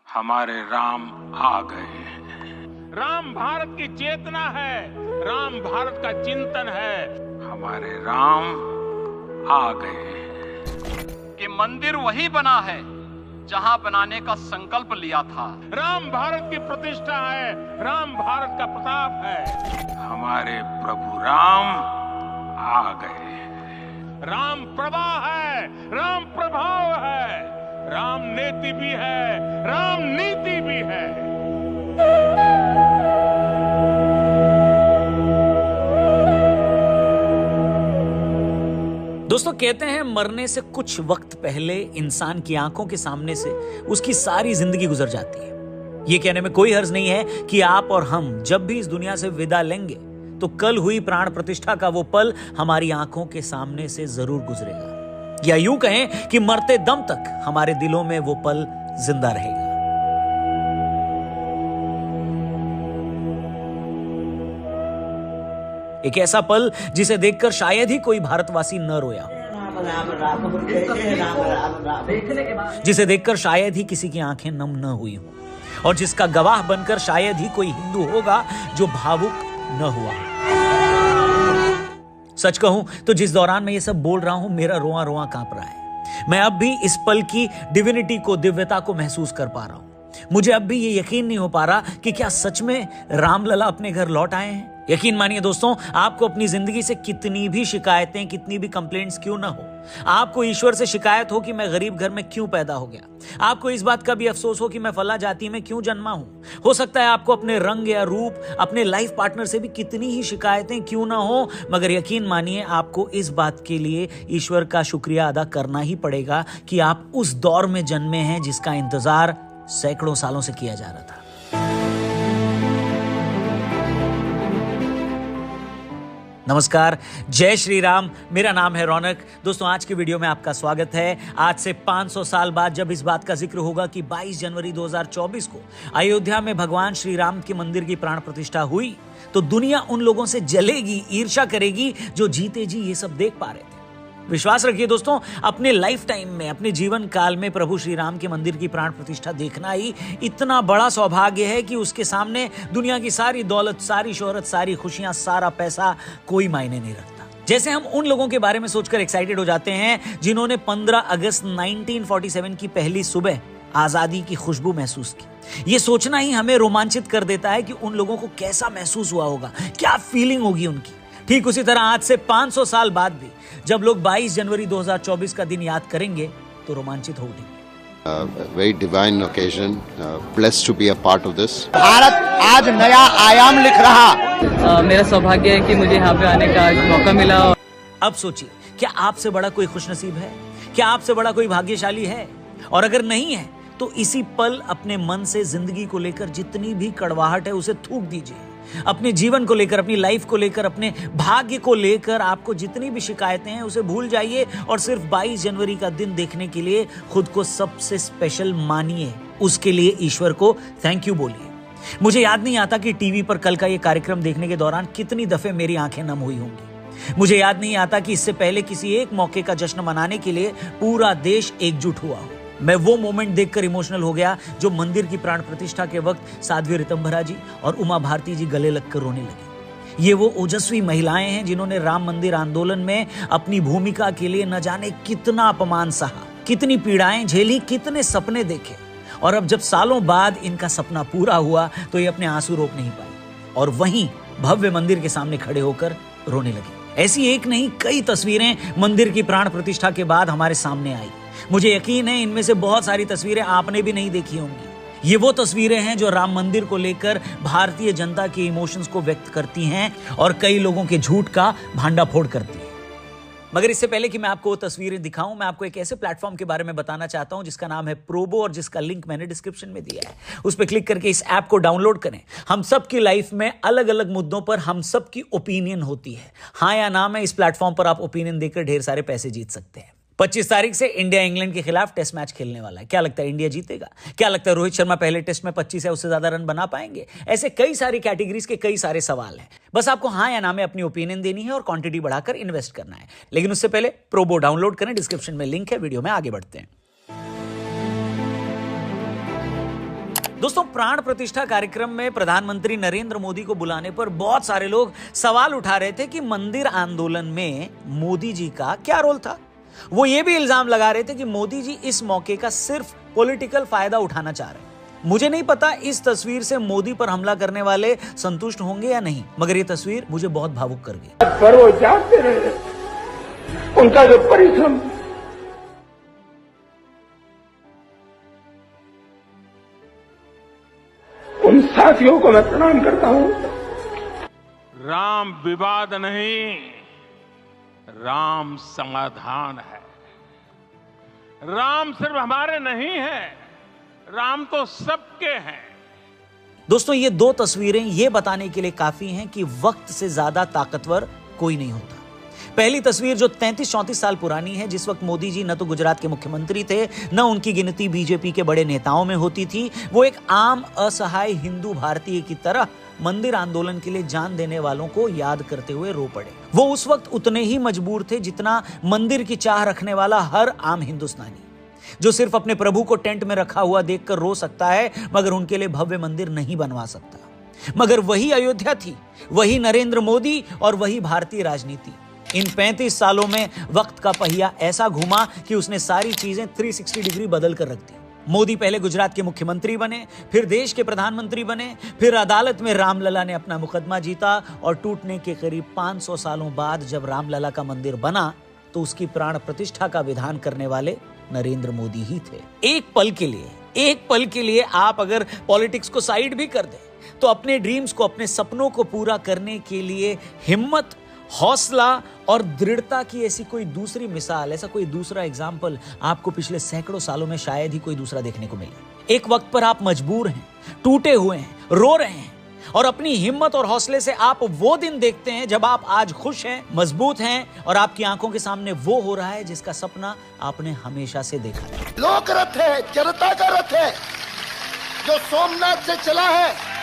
हमारे राम आ गए हैं। राम भारत की चेतना है, राम भारत का चिंतन है। हमारे राम आ गए हैं। कि मंदिर वही बना है जहां बनाने का संकल्प लिया था। राम भारत की प्रतिष्ठा है, राम भारत का प्रताप है। हमारे प्रभु राम आ गए हैं। राम प्रवाह है, राम प्रभाव है, राम नेति भी है, राम नीति भी है। दोस्तों, कहते हैं मरने से कुछ वक्त पहले इंसान की आंखों के सामने से उसकी सारी जिंदगी गुजर जाती है। यह कहने में कोई हर्ज नहीं है कि आप और हम जब भी इस दुनिया से विदा लेंगे तो कल हुई प्राण प्रतिष्ठा का वो पल हमारी आंखों के सामने से जरूर गुजरेगा, या यूं कहें कि मरते दम तक हमारे दिलों में वो पल जिंदा रहेगा। एक ऐसा पल जिसे देखकर शायद ही कोई भारतवासी न रोया हो, जिसे देखकर शायद ही किसी की आंखें नम न हुई हो, और जिसका गवाह बनकर शायद ही कोई हिंदू होगा जो भावुक न हुआ। सच कहूं तो जिस दौरान मैं ये सब बोल रहा हूं, मेरा रोआ रोआ कांप रहा है। मैं अब भी इस पल की डिविनिटी को, दिव्यता को महसूस कर पा रहा हूं। मुझे अब भी ये यकीन नहीं हो पा रहा कि क्या सच में रामलला अपने घर लौट आए हैं। यकीन मानिए दोस्तों, आपको अपनी जिंदगी से कितनी भी शिकायतें, कितनी भी कंप्लेंट्स क्यों ना हो, आपको ईश्वर से शिकायत हो कि मैं गरीब घर में क्यों पैदा हो गया, आपको इस बात का भी अफसोस हो कि मैं फला जाति में क्यों जन्मा हूं, हो सकता है आपको अपने रंग या रूप, अपने लाइफ पार्टनर से भी कितनी ही शिकायतें क्यों ना हो, मगर यकीन मानिए आपको इस बात के लिए ईश्वर का शुक्रिया अदा करना ही पड़ेगा कि आप उस दौर में जन्मे हैं जिसका इंतजार सैकड़ों सालों से किया जा रहा था। नमस्कार, जय श्री राम। मेरा नाम है रौनक। दोस्तों, आज की वीडियो में आपका स्वागत है। आज से 500 साल बाद जब इस बात का जिक्र होगा कि 22 जनवरी 2024 को अयोध्या में भगवान श्री राम के मंदिर की प्राण प्रतिष्ठा हुई, तो दुनिया उन लोगों से जलेगी, ईर्ष्या करेगी जो जीते जी ये सब देख पा रहे थे। विश्वास रखिए दोस्तों, अपने लाइफ टाइम में, अपने जीवन काल में प्रभु श्री राम के मंदिर की प्राण प्रतिष्ठा देखना ही इतना बड़ा सौभाग्य है कि उसके सामने दुनिया की सारी दौलत, सारी शोहरत, सारी खुशियां, सारा पैसा कोई मायने नहीं रखता। जैसे हम उन लोगों के बारे में सोचकर एक्साइटेड हो जाते हैं जिन्होंने 15 अगस्त 1947 की पहली सुबह आजादी की खुशबू महसूस की। ये सोचना ही हमें रोमांचित कर देता है कि उन लोगों को कैसा महसूस हुआ होगा, क्या फीलिंग होगी उनकी। ठीक उसी तरह आज से 500 साल बाद भी जब लोग 22 जनवरी 2024 का दिन याद करेंगे तो रोमांचित हो उठेंगे। Very divine occasion, blessed to be a part of this. Bharat आज नया आयाम लिख रहा। मेरा सौभाग्य है कि मुझे यहाँ पे आने का मौका मिला। अब सोचिए, क्या आपसे बड़ा कोई खुशनसीब है? क्या आपसे बड़ा कोई भाग्यशाली है? और अगर नहीं है तो इसी पल अपने मन से जिंदगी को लेकर जितनी भी कड़वाहट है उसे थूक दीजिए। अपने जीवन को लेकर, अपनी लाइफ को लेकर, अपने भाग्य को लेकर आपको जितनी भी शिकायतें हैं उसे भूल जाइए और सिर्फ 22 जनवरी का दिन देखने के लिए खुद को सबसे स्पेशल मानिए। उसके लिए ईश्वर को थैंक यू बोलिए। मुझे याद नहीं आता कि टीवी पर कल का ये कार्यक्रम देखने के दौरान कितनी दफे मेरी आंखें नम हुई होंगी। मुझे याद नहीं आता कि इससे पहले किसी एक मौके का जश्न मनाने के लिए पूरा देश एकजुट हुआ हो। मैं वो मोमेंट देखकर इमोशनल हो गया जो मंदिर की प्राण प्रतिष्ठा के वक्त साध्वी ऋतंभरा जी और उमा भारती जी गले लगकर रोने लगी। ये वो ओजस्वी महिलाएं हैं जिन्होंने राम मंदिर आंदोलन में अपनी भूमिका के लिए न जाने कितना अपमान सहा, कितनी पीड़ाएं झेली, कितने सपने देखे, और अब जब सालों बाद इनका सपना पूरा हुआ तो ये अपने आंसू रोक नहीं पाई और वहीं भव्य मंदिर के सामने खड़े होकर रोने लगी। ऐसी एक नहीं, कई तस्वीरें मंदिर की प्राण प्रतिष्ठा के बाद हमारे सामने आई। मुझे यकीन है इनमें से बहुत सारी तस्वीरें आपने भी नहीं देखी होंगी। ये वो तस्वीरें हैं जो राम मंदिर को लेकर भारतीय जनता के इमोशंस को व्यक्त करती हैं और कई लोगों के झूठ का भांडाफोड़ करती हैं। मगर इससे पहले कि मैं आपको वो तस्वीरें दिखाऊं, मैं आपको एक ऐसे प्लेटफॉर्म के बारे में बताना चाहता हूं जिसका नाम है प्रोबो और जिसका लिंक मैंने डिस्क्रिप्शन में दिया है। उस पर क्लिक करके इस ऐप को डाउनलोड करें। हम सब की लाइफ में अलग अलग मुद्दों पर हम सब की ओपिनियन होती है। हाँ या ना में इस प्लेटफॉर्म पर आप ओपिनियन देकर ढेर सारे पैसे जीत सकते हैं। 25 तारीख से इंडिया इंग्लैंड के खिलाफ टेस्ट मैच खेलने वाला है। क्या लगता है इंडिया जीतेगा? क्या लगता है रोहित शर्मा पहले टेस्ट में 25 या उससे ज्यादा रन बना पाएंगे? ऐसे कई सारी कैटेगरीज के कई सारे सवाल हैं। बस आपको हाँ या ना में अपनी ओपिनियन देनी है और क्वांटिटी बढ़ाकर इन्वेस्ट करना है। लेकिन उससे पहले प्रोबो डाउनलोड करें, डिस्क्रिप्शन में लिंक है। वीडियो में आगे बढ़ते हैं। दोस्तों, प्राण प्रतिष्ठा कार्यक्रम में प्रधानमंत्री नरेंद्र मोदी को बुलाने पर बहुत सारे लोग सवाल उठा रहे थे कि मंदिर आंदोलन में मोदी जी का क्या रोल था। वो ये भी इल्जाम लगा रहे थे कि मोदी जी इस मौके का सिर्फ पॉलिटिकल फायदा उठाना चाह रहे हैं। मुझे नहीं पता इस तस्वीर से मोदी पर हमला करने वाले संतुष्ट होंगे या नहीं, मगर ये तस्वीर मुझे बहुत भावुक कर गई। पर वो जागते रहे, उनका जो परिश्रम, उन साथियों को मैं प्रणाम करता हूं। राम विवाद नहीं, राम समाधान है। राम सिर्फ हमारे नहीं है, राम तो सबके हैं। दोस्तों, ये दो तस्वीरें ये बताने के लिए काफी हैं कि वक्त से ज्यादा ताकतवर कोई नहीं होता। पहली तस्वीर जो 33-34 साल पुरानी है, जिस वक्त मोदी जी न तो गुजरात के मुख्यमंत्री थे, न उनकी गिनती बीजेपी के बड़े नेताओं में होती थी। वो एक आम असहाय हिंदू भारतीय की तरह मंदिर आंदोलन के लिए जान देने वालों को याद करते हुए रो पड़े। वो उस वक्त उतने ही मजबूर थे जितना मंदिर की चाह रखने वाला हर आम हिंदुस्तानी, जो सिर्फ अपने प्रभु को टेंट में रखा हुआ देखकर रो सकता है, मगर उनके लिए भव्य मंदिर नहीं बनवा सकता। मगर वही अयोध्या थी, वही नरेंद्र मोदी और वही भारतीय राजनीति। इन 35 सालों में वक्त का पहिया ऐसा घूमा कि उसने सारी चीजें 360 डिग्री बदल कर रख दी। मोदी पहले गुजरात के मुख्यमंत्री बने, फिर देश के प्रधानमंत्री बने, फिर अदालत में रामलला ने अपना मुकदमा जीता और टूटने के करीब 500 सालों बाद जब रामलला का मंदिर बना तो उसकी प्राण प्रतिष्ठा का विधान करने वाले नरेंद्र मोदी ही थे। एक पल के लिए आप अगर पॉलिटिक्स को साइड भी कर दें तो अपने ड्रीम्स को, अपने सपनों को पूरा करने के लिए हिम्मत, हौसला और दृढ़ता की ऐसी कोई दूसरी मिसाल, ऐसा कोई दूसरा एग्जाम्पल आपको पिछले सैकड़ों सालों में शायद ही कोई दूसरा देखने को मिले। एक वक्त पर आप मजबूर हैं, टूटे हुए हैं, रो रहे हैं और अपनी हिम्मत और हौसले से आप वो दिन देखते हैं जब आप आज खुश हैं, मजबूत हैं और आपकी आंखों के सामने वो हो रहा है जिसका सपना आपने हमेशा से देखा है। लोक रथ है, जनता का रथ है, जो सोमनाथ से चला है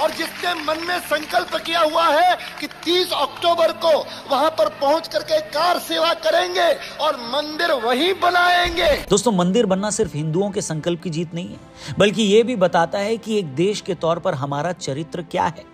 और जिसने मन में संकल्प किया हुआ है कि 30 अक्टूबर को वहां पर पहुंच करके कार सेवा करेंगे और मंदिर वहीं बनाएंगे। दोस्तों, मंदिर बनना सिर्फ हिंदुओं के संकल्प की जीत नहीं है, बल्कि यह भी बताता है कि एक देश के तौर पर हमारा चरित्र क्या है।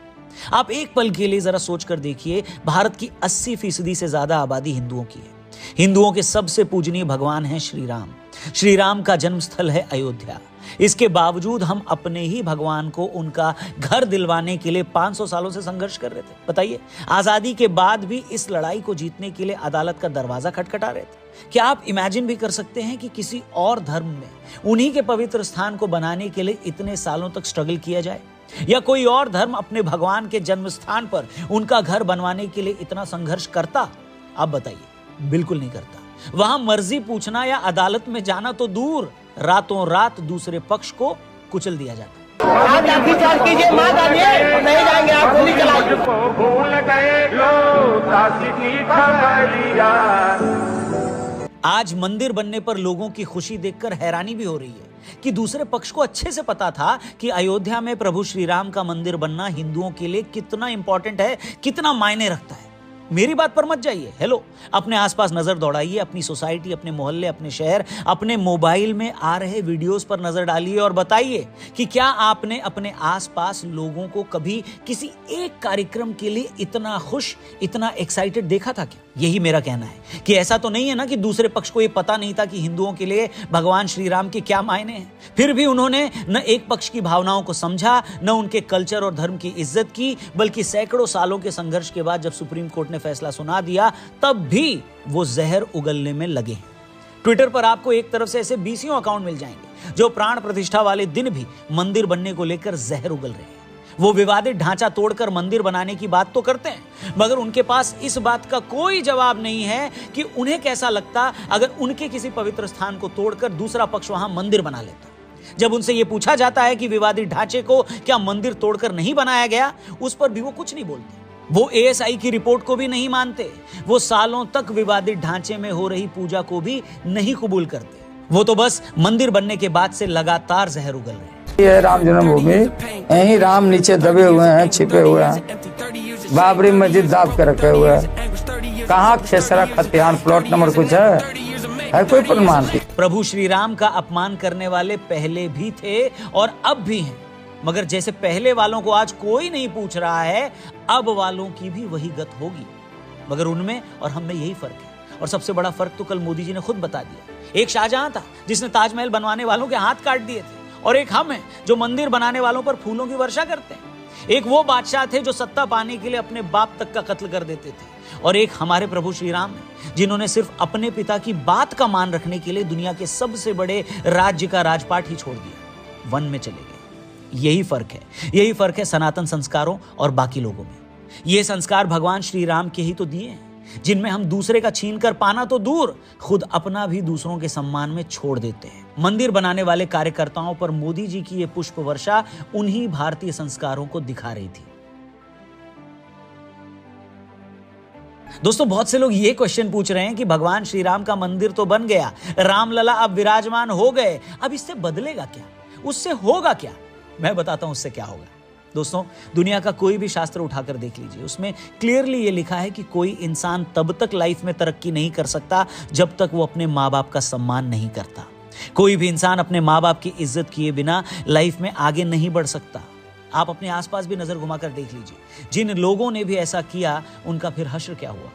आप एक पल के लिए जरा सोच कर देखिए, भारत की 80% से ज्यादा आबादी हिंदुओं की है। हिंदुओं के सबसे पूजनीय भगवान हैं श्री राम। श्री राम का जन्मस्थल है अयोध्या। इसके बावजूद हम अपने ही भगवान को उनका घर दिलवाने के लिए 500 सालों से संघर्ष कर रहे थे। बताइए, आजादी के बाद भी इस लड़ाई को जीतने के लिए अदालत का दरवाजा खटखटा रहे थे। क्या आप इमेजिन भी कर सकते हैं कि किसी और धर्म में उन्हीं के पवित्र स्थान को बनाने के लिए इतने सालों तक स्ट्रगल किया जाए, या कोई और धर्म अपने भगवान के जन्म स्थान पर उनका घर बनवाने के लिए इतना संघर्ष करता? आप बताइए, बिल्कुल नहीं करता। वहां मर्जी पूछना या अदालत में जाना तो दूर, रातों रात दूसरे पक्ष को कुचल दिया जाता। आप लाठीचार्ज कीजिए, मार डालिए, नहीं जाएंगे, आप गोली चलाइए। भूल गए लो दासी की खबरिया। आज मंदिर बनने पर लोगों की खुशी देखकर हैरानी भी हो रही है कि दूसरे पक्ष को अच्छे से पता था कि अयोध्या में प्रभु श्री राम का मंदिर बनना हिंदुओं के लिए कितना इंपॉर्टेंट है, कितना मायने रखता है। मेरी बात पर मत जाइए, हेलो, अपने आसपास नजर दौड़ाइए, अपनी सोसाइटी, अपने मोहल्ले, अपने शहर, अपने मोबाइल में आ रहे वीडियोस पर नजर डालिए और बताइए कि क्या आपने अपने आसपास लोगों को कभी किसी एक कार्यक्रम के लिए इतना खुश, इतना एक्साइटेड देखा था क्या? यही मेरा कहना है कि ऐसा तो नहीं है ना कि दूसरे पक्ष को यह पता नहीं था कि हिंदुओं के लिए भगवान श्री राम के क्या मायने हैं। फिर भी उन्होंने न एक पक्ष की भावनाओं को समझा, न उनके कल्चर और धर्म की इज्जत की, बल्कि सैकड़ों सालों के संघर्ष के बाद जब सुप्रीम कोर्ट ने फैसला सुना दिया, तब भी वो जहर उगलने में लगे हैं। ट्विटर पर आपको एक तरफ से ऐसे 20 अकाउंट मिल जाएंगे जो प्राण प्रतिष्ठा वाले दिन भी मंदिर बनने को लेकर जहर उगल रहे हैं। वो विवादित ढांचा तोड़कर मंदिर बनाने की बात तो करते हैं, मगर उनके पास इस बात का कोई जवाब नहीं है कि उन्हें कैसा लगता अगर उनके किसी पवित्र स्थान को तोड़कर दूसरा पक्ष वहां मंदिर बना लेता। जब उनसे यह पूछा जाता है कि विवादित ढांचे को क्या मंदिर तोड़कर नहीं बनाया गया, उस पर भी वो कुछ नहीं बोलते। वो एएसआई की रिपोर्ट को भी नहीं मानते। वो सालों तक विवादित ढांचे में हो रही पूजा को भी नहीं कबूल करते। वो तो बस मंदिर बनने के बाद से लगातार जहर उगल रहे हैं। ये राम जन्मभूमि, यही राम नीचे दबे हुए हैं, छिपे हुए हैं, बाबरी मस्जिद दाब के रखे हुए हैं। कहाँ खेसरा खतियान प्लॉट नंबर कुछ है कोई प्रमाण? प्रभु श्री राम का अपमान करने वाले पहले भी थे और अब भी हैं। मगर जैसे पहले वालों को आज कोई नहीं पूछ रहा है, अब वालों की भी वही गत होगी। मगर उनमें और हम में यही फर्क है। और सबसे बड़ा फर्क तो कल मोदी जी ने खुद बता दिया। एक शाहजहां था जिसने ताजमहल बनवाने वालों के हाथ काट दिए थे, और एक हम हैं जो मंदिर बनाने वालों पर फूलों की वर्षा करते हैं। एक वो बादशाह थे जो सत्ता पाने के लिए अपने बाप तक का कत्ल कर देते थे, और एक हमारे प्रभु श्री राम हैं जिन्होंने सिर्फ अपने पिता की बात का मान रखने के लिए दुनिया के सबसे बड़े राज्य का राजपाट ही छोड़ दिया, वन में चले गए। यही फर्क है सनातन संस्कारों और बाकी लोगों में। ये संस्कार भगवान श्री राम के ही तो दिए हैं, जिनमें हम दूसरे का छीन कर पाना तो दूर, खुद अपना भी दूसरों के सम्मान में छोड़ देते हैं। मंदिर बनाने वाले कार्यकर्ताओं पर मोदी जी की ये पुष्प वर्षा उन्हीं भारतीय संस्कारों को दिखा रही थी। दोस्तों, बहुत से लोग ये क्वेश्चन पूछ रहे हैं कि भगवान श्री राम का मंदिर तो बन गया, रामलला अब विराजमान हो गए, अब इससे बदलेगा क्या, उससे होगा क्या? मैं बताता हूं उससे क्या होगा। दोस्तों, दुनिया का कोई भी शास्त्र उठाकर देख लीजिए, उसमें क्लियरली ये लिखा है कि कोई इंसान तब तक लाइफ में तरक्की नहीं कर सकता जब तक वो अपने माँ बाप का सम्मान नहीं करता। कोई भी इंसान अपने माँ बाप की इज्जत किए बिना लाइफ में आगे नहीं बढ़ सकता। आप अपने आसपास भी नजर घुमाकर देख लीजिए, जिन लोगों ने भी ऐसा किया उनका फिर हश्र क्या हुआ।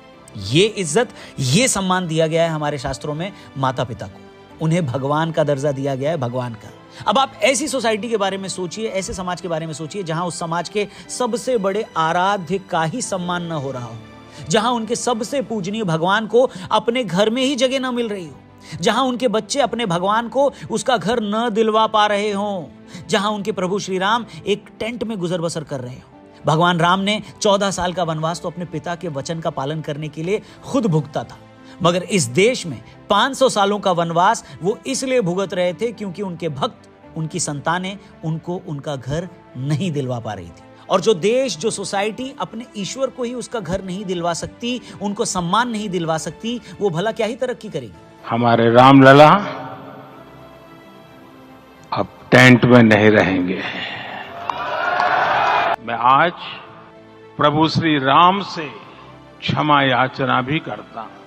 ये इज्जत, ये सम्मान दिया गया है हमारे शास्त्रों में माता पिता को, उन्हें भगवान का दर्जा दिया गया है, भगवान का। अब आप ऐसी सोसाइटी के बारे में सोचिए, ऐसे समाज के बारे में सोचिए जहां उस समाज के सबसे बड़े आराध्य का ही सम्मान न हो रहा हो, जहां उनके सबसे पूजनीय भगवान को अपने घर में ही जगह न मिल रही हो, जहां उनके बच्चे अपने भगवान को उसका घर न दिलवा पा रहे हों, जहां उनके प्रभु श्री राम एक टेंट में गुजर बसर कर रहे हो। भगवान राम ने 14 साल का वनवास तो अपने पिता के वचन का पालन करने के लिए खुद भुगता था, मगर इस देश में 500 सालों का वनवास वो इसलिए भुगत रहे थे क्योंकि उनके भक्त, उनकी संतानें उनको उनका घर नहीं दिलवा पा रही थी। और जो देश, जो सोसाइटी अपने ईश्वर को ही उसका घर नहीं दिलवा सकती, उनको सम्मान नहीं दिलवा सकती, वो भला क्या ही तरक्की करेगी। हमारे रामलला अब टेंट में नहीं रहेंगे। मैं आज प्रभु श्री राम से क्षमा याचना भी करता हूं।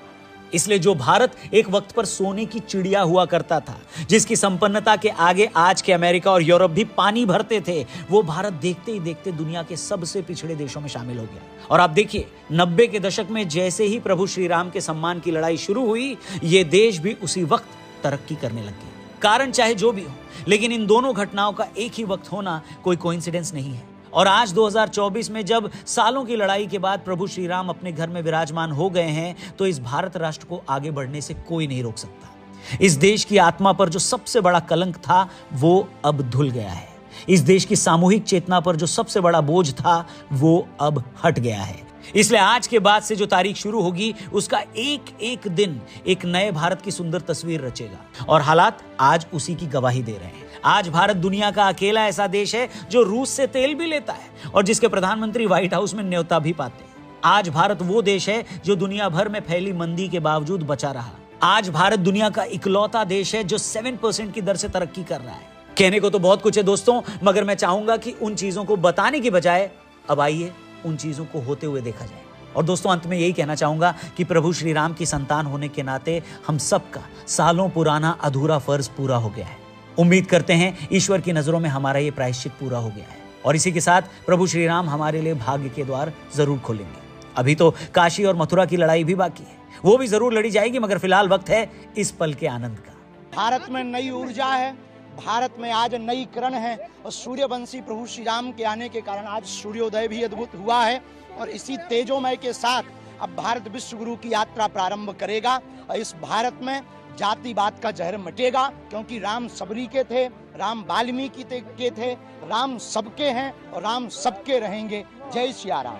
इसलिए जो भारत एक वक्त पर सोने की चिड़िया हुआ करता था, जिसकी संपन्नता के आगे आज के अमेरिका और यूरोप भी पानी भरते थे, वो भारत देखते ही देखते दुनिया के सबसे पिछड़े देशों में शामिल हो गया। और आप देखिए, 90 के दशक में जैसे ही प्रभु श्री राम के सम्मान की लड़ाई शुरू हुई, ये देश भी उसी वक्त तरक्की करने लग गया। कारण चाहे जो भी हो, लेकिन इन दोनों घटनाओं का एक ही वक्त होना कोई कोइंसिडेंस नहीं है। और आज 2024 में जब सालों की लड़ाई के बाद प्रभु श्री राम अपने घर में विराजमान हो गए हैं, तो इस भारत राष्ट्र को आगे बढ़ने से कोई नहीं रोक सकता। इस देश की आत्मा पर जो सबसे बड़ा कलंक था, वो अब धुल गया है। इस देश की सामूहिक चेतना पर जो सबसे बड़ा बोझ था, वो अब हट गया है। इसलिए आज के बाद से जो तारीख शुरू होगी, उसका एक एक दिन एक नए भारत की सुंदर तस्वीर रचेगा। और हालात आज उसी की गवाही दे रहे हैं। आज भारत दुनिया का अकेला ऐसा देश है जो रूस से तेल भी लेता है और जिसके प्रधानमंत्री व्हाइट हाउस में न्योता भी पाते हैं। आज भारत वो देश है जो दुनिया भर में फैली मंदी के बावजूद बचा रहा। आज भारत दुनिया का इकलौता देश है जो 7% की दर से तरक्की कर रहा है। कहने को तो बहुत कुछ है दोस्तों, मगर मैं चाहूंगा कि उन चीजों को बताने की बजाय अब आइए उन चीजों को होते हुए देखा जाए। और दोस्तों, अंत में यही कहना चाहूंगा कि प्रभु श्री राम की संतान होने के नाते हम सबका सालों पुराना अधूरा फर्ज पूरा हो गया है। उम्मीद करते हैं ईश्वर की नजरों में हमारा ये प्रायश्चित पूरा हो गया है। और इसी के साथ प्रभु श्री राम हमारे लिए भाग्य के द्वार जरूर खोलेंगे। अभी तो काशी और मथुरा की लड़ाई भी बाकी है, वो भी जरूर लड़ी जाएगी, मगर फिलहाल वक्त है इस पल के आनंद का। भारत में नई ऊर्जा है, भारत में आज नई किरण है, और सूर्यवंशी प्रभु श्री राम के आने के कारण आज सूर्योदय भी अद्भुत हुआ है। और इसी तेजोमय के साथ अब भारत विश्व गुरु की यात्रा प्रारंभ करेगा। और इस भारत में जातिवाद का जहर मिटेगा, क्योंकि राम सबरी के थे, राम वाल्मीकि के थे, राम सबके हैं और राम सबके रहेंगे। जय सिया राम।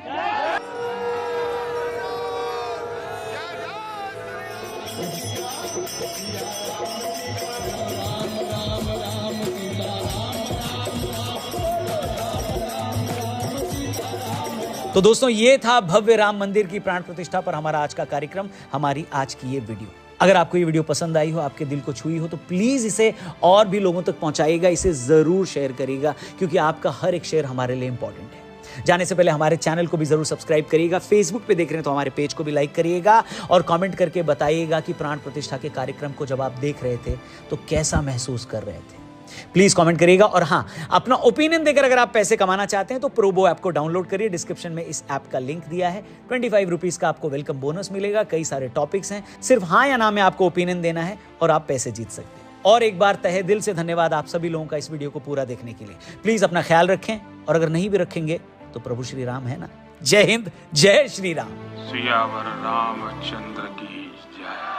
तो दोस्तों, ये था भव्य राम मंदिर की प्राण प्रतिष्ठा पर हमारा आज का कार्यक्रम, हमारी आज की ये वीडियो। अगर आपको ये वीडियो पसंद आई हो, आपके दिल को छुई हो, तो प्लीज इसे और भी लोगों तक पहुंचाइएगा, इसे जरूर शेयर करिएगा, क्योंकि आपका हर एक शेयर हमारे लिए इंपॉर्टेंट है। जाने से पहले हमारे चैनल को भी जरूर सब्सक्राइब करिएगा। फेसबुक पे देख रहे हैं तो हमारे पेज को भी लाइक करिएगा और कमेंट करके बताइएगा कि प्राण प्रतिष्ठा के कार्यक्रम को जब आप देख रहे थे तो कैसा महसूस कर रहे थे। प्लीज कमेंट करिएगा। और हाँ, अपना ओपिनियन देकर अगर आप पैसे कमाना चाहते हैं तो प्रोबो ऐप को डाउनलोड करिए। डिस्क्रिप्शन में इस ऐप का लिंक दिया है। 25 रुपीज का आपको वेलकम बोनस मिलेगा। कई सारे टॉपिक्स हैं, सिर्फ हाँ या ना में आपको ओपिनियन देना है और आप पैसे जीत सकते हैं। और एक बार तहे दिल से धन्यवाद आप सभी लोगों का इस वीडियो को पूरा देखने के लिए। प्लीज अपना ख्याल रखें, और अगर नहीं भी रखेंगे तो प्रभु श्री राम है ना। जय हिंद, जय श्री राम। सियावर रामचंद्र की जय।